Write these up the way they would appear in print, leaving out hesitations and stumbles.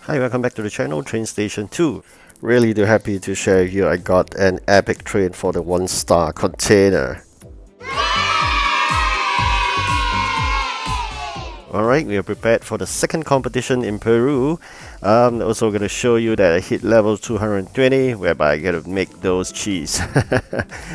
Hi, welcome back to the channel, TrainStation 2. Really happy to share with you I got an epic train for the 1-star container. Alright, we are prepared for the second competition in Peru. Also going to show you that I hit level 220, whereby I get to make those cheese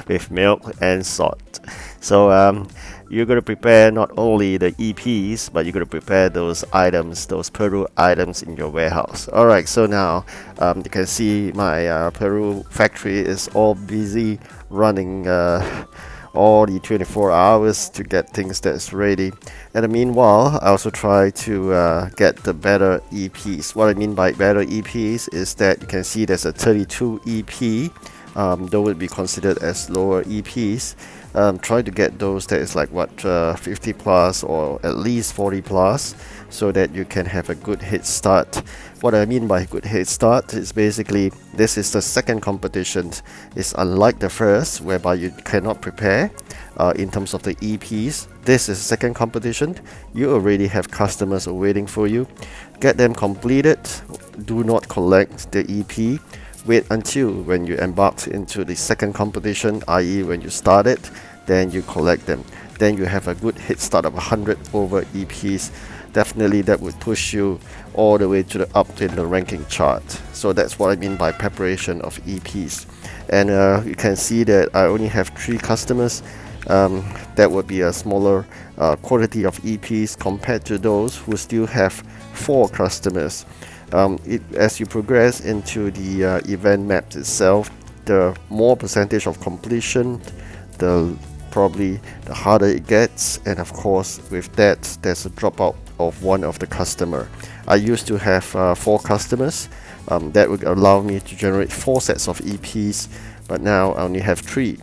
with milk and salt. So you're going to prepare not only the EPs, but you're going to prepare those items, those Peru items in your warehouse. Alright, so now you can see my Peru factory is all busy running all the 24 hours to get things that's ready. And meanwhile, I also try to get the better EPs. What I mean by better EPs is that you can see there's a 32 EP. Those would be considered as lower EPs. Try to get those that is like 50 plus or at least 40 plus, so that you can have a good head start. What I mean by good head start is basically this is the second competition. It's unlike the first, whereby you cannot prepare in terms of the EPs. This is second competition. You already have customers waiting for you. Get them completed. Do not collect the EP. Wait until when you embark into the second competition, i.e. when you start it, then you collect them. Then you have a good head start of 100 over EPs. Definitely that would push you all the way to the up in the ranking chart. So that's what I mean by preparation of EPs. And you can see that I only have 3 customers. That would be a smaller quantity of EPs compared to those who still have 4 customers. As you progress into the event map itself, the more percentage of completion, probably the harder it gets. And of course, with that, there's a dropout of one of the customer. I used to have 4 customers. That would allow me to generate 4 sets of EPs, but now I only have 3.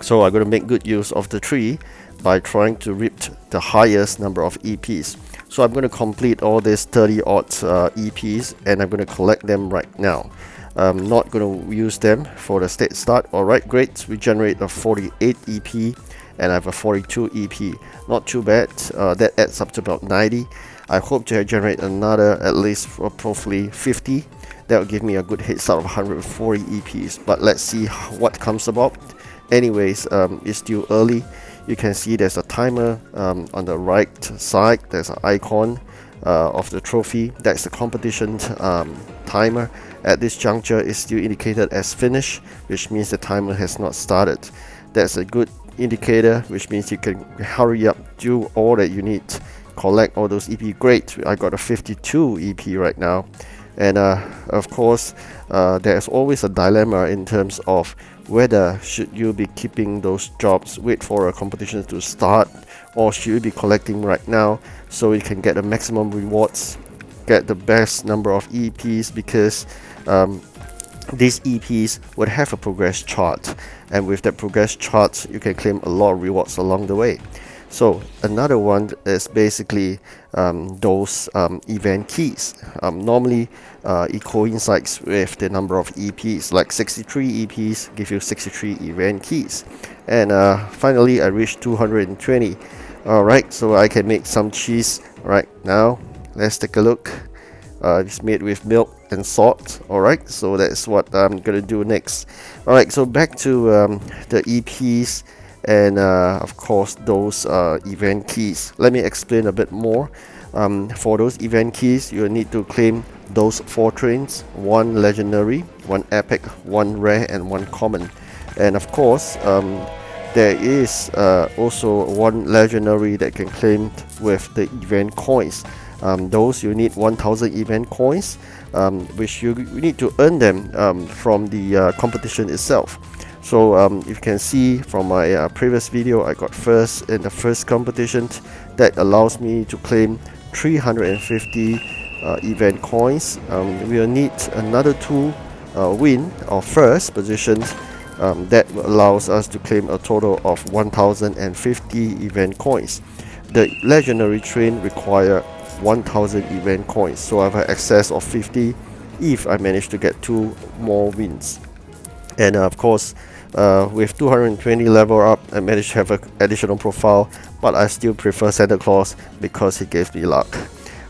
So I'm going to make good use of the 3 by trying to reap the highest number of EPs. So I'm going to complete all these 30 odd EPs, and I'm going to collect them right now. I'm not going to use them for the state start. Alright, great. We generate a 48 EP and I have a 42 EP. Not too bad. That adds up to about 90. I hope to generate another at least probably 50. That will give me a good head start of 140 EPs. But let's see what comes about. Anyways, it's still early. You can see there's a timer on the right side. There's an icon of the trophy. That's the competition timer. At this juncture, it's still indicated as finished, which means the timer has not started. That's a good indicator, which means you can hurry up, do all that you need, collect all those EP. Great, I got a 52 EP right now. And of course, there's always a dilemma in terms of whether should you be keeping those jobs, wait for a competition to start, or should you be collecting right now so you can get the maximum rewards, get the best number of EPs, because these EPs would have a progress chart, and with that progress chart you can claim a lot of rewards along the way. So another one is basically those event keys. Normally it coincides with the number of EPs, like 63 EPs give you 63 event keys. And finally I reached 220. Alright, so I can make some cheese right now. Let's take a look. It's made with milk and salt. Alright, so that's what I'm gonna do next. Alright, so back to the EPs and of course those event keys. Let me explain a bit more. For those event keys, you need to claim those 4 trains: 1 legendary, 1 epic, 1 rare, and 1 common. And of course there is also 1 legendary that can claim with the event coins. Those you need 1000 event coins, which you need to earn them from the competition itself. So you can see from my previous video, I got first in the first competition. That allows me to claim 350 event coins. We will need another 2 win or first positions. That allows us to claim a total of 1050 event coins. The legendary train require 1000 event coins, so I have an excess of 50 if I manage to get 2 more wins. And of course, with 220 level up, I managed to have an additional profile, but I still prefer Santa Claus because he gave me luck.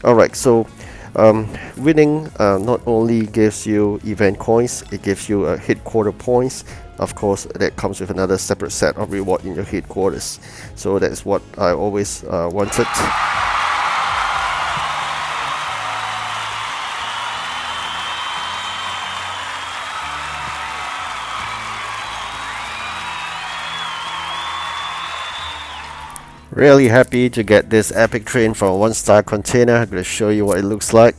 Alright, so Winning not only gives you event coins, it gives you headquarter points. Of course, that comes with another separate set of reward in your headquarters. So that's what I always wanted. Really happy to get this epic train from a 1-star container. I'm going to show you what it looks like.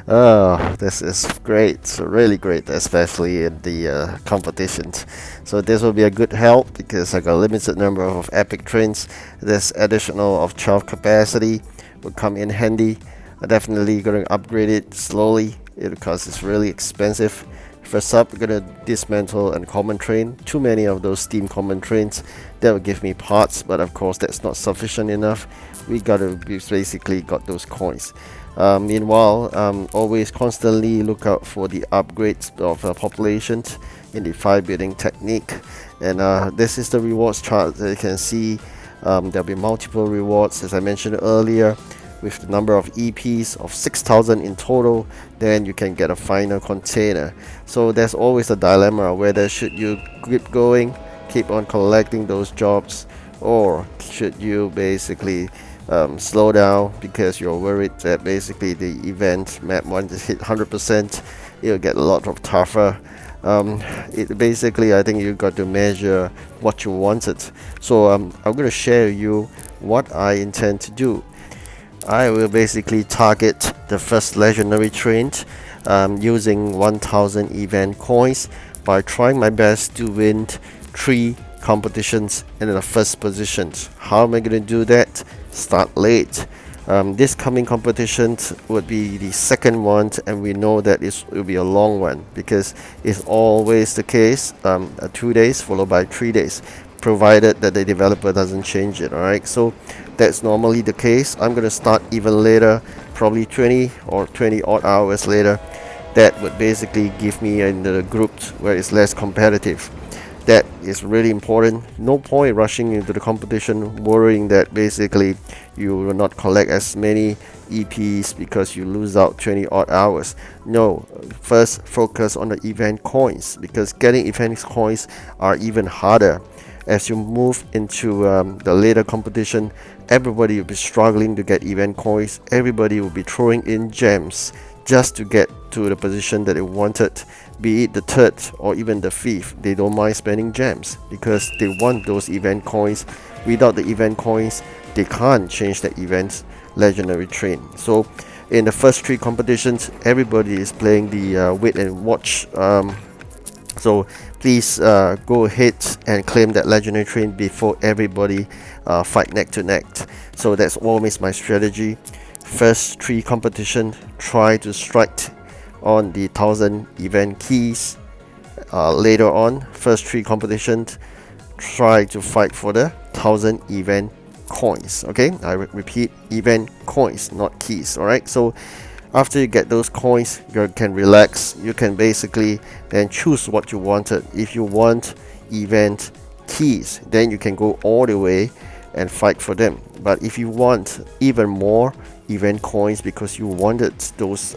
Oh, this is great, so really great, especially in the competitions. So this will be a good help because I got a limited number of epic trains. This additional of 12 capacity will come in handy. I'm definitely going to upgrade it slowly because it's really expensive. First up, we're going to dismantle and common train. Too many of those steam common trains. That will give me parts, but of course that's not sufficient enough. We basically got those coins. Meanwhile, always constantly look out for the upgrades of populations in the 5 building technique. And this is the rewards chart. As you can see, there'll be multiple rewards, as I mentioned earlier. With the number of EPs of 6,000 in total, then you can get a final container. So there's always a dilemma whether should you keep going, keep on collecting those jobs, or should you basically slow down because you're worried that basically the event map once it hit 100%, it'll get a lot of tougher. Basically, I think you got to measure what you wanted. So I'm going to share you what I intend to do. I will basically target the first legendary train using 1000 event coins by trying my best to win 3 competitions in the first position. How am I going to do that? Start late. This coming competition would be the second one, and we know that it will be a long one because it's always the case, 2 days followed by 3 days, provided that the developer doesn't change it. Alright, so that's normally the case. I'm going to start even later, probably 20 or 20 odd hours later. That would basically give me in the group where it's less competitive. That is really important. No point rushing into the competition worrying that basically you will not collect as many EPs because you lose out 20 odd hours. No, first focus on the event coins because getting event coins are even harder. As you move into the later competition, everybody will be struggling to get event coins. Everybody will be throwing in gems just to get to the position that they wanted, be it the 3rd or even the 5th. They don't mind spending gems because they want those event coins. Without the event coins, they can't change the event's legendary train. So in the first 3 competitions, everybody is playing the wait and watch. So please go ahead and claim that legendary train before everybody fight neck to neck. So that's always my strategy. First 3 competition, try to strike on the 1000 event keys. Later on, first 3 competitions, try to fight for the 1000 event coins. Okay, I repeat, event coins, not keys. Alright, so after you get those coins, you can relax. You can basically then choose what you wanted. If you want event keys, then you can go all the way and fight for them. But if you want even more event coins because you wanted those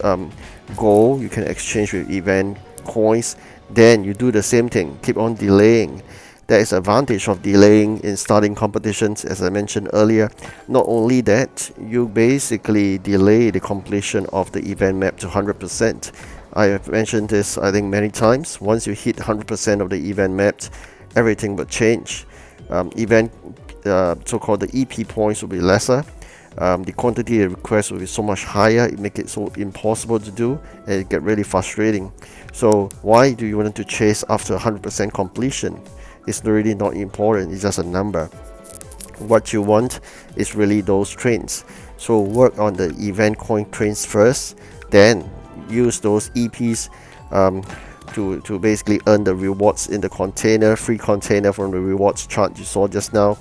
gold, you can exchange with event coins. Then you do the same thing, keep on delaying. There is advantage of delaying in starting competitions, as I mentioned earlier. Not only that, you basically delay the completion of the event map to 100%. I have mentioned this, I think, many times. Once you hit 100% of the event maps, everything will change. So-called the EP points will be lesser. The quantity of requests will be so much higher, it makes it so impossible to do, and it get really frustrating. So why do you want to chase after 100% completion? It's really not important, it's just a number. What you want is really those trains. So work on the event coin trains first, then use those EPs to basically earn the rewards in the container, free container from the rewards chart you saw just now.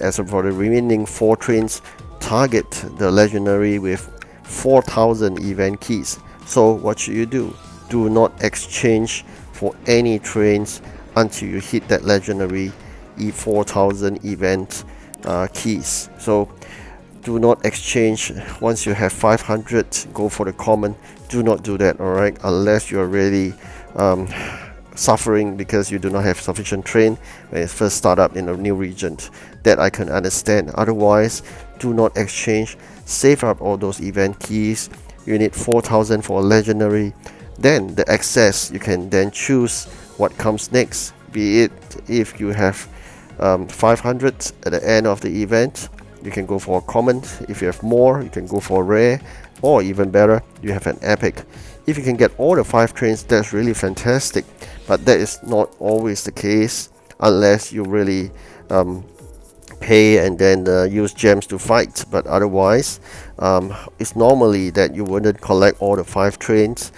As for the remaining 4 trains, target the legendary with 4000 event keys. So what should you do? Do not exchange for any trains until you hit that legendary E4000 event keys. So do not exchange. Once you have 500, go for the common. Do not do that, all right, unless you're really suffering because you do not have sufficient train when you first start up in a new region. That I can understand. Otherwise, do not exchange. Save up all those event keys. You need 4,000 for a legendary. Then the excess, you can then choose what comes next. Be it if you have 500 at the end of the event, you can go for a common. If you have more, you can go for a rare, or even better, you have an epic. If you can get all the 5 trains, that's really fantastic, but that is not always the case unless you really pay and then use gems to fight. But otherwise, it's normally that you wouldn't collect all the 5 trains.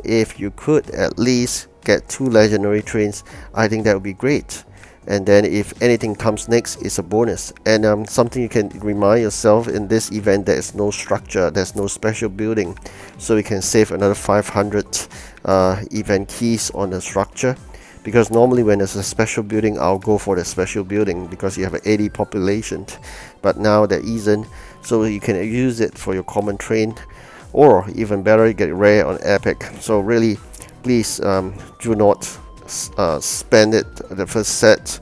If you could at least get 2 legendary trains, I think that would be great. And then if anything comes next, it's a bonus. And something you can remind yourself in this event, there is no structure, there's no special building, so you can save another 500 event keys on the structure, because normally when there's a special building, I'll go for the special building because you have an 80 population, but now there isn't, so you can use it for your common train, or even better, you get rare on epic. So really, please do not spend it the first set.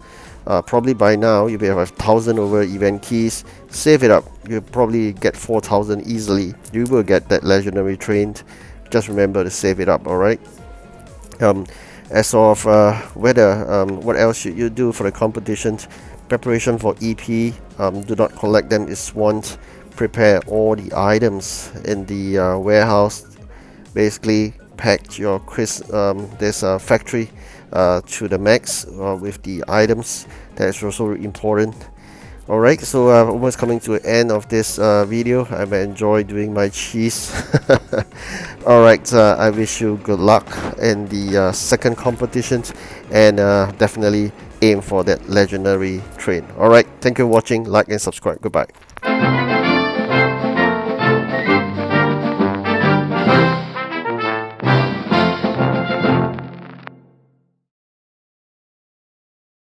Probably by now you'll be have 1,000 over event keys. Save it up, you'll probably get 4,000 easily. You will get that legendary train. Just remember to save it up, alright? As of whether what else should you do for the competitions, preparation for EP, do not collect them is once. Prepare all the items in the warehouse. Basically pack your this factory to the max with the items. That is also important. Alright, so almost coming to the end of this video. I enjoy doing my cheese. Alright, I wish you good luck in the second competition, and definitely aim for that legendary train. Alright, thank you for watching. Like and subscribe. Goodbye.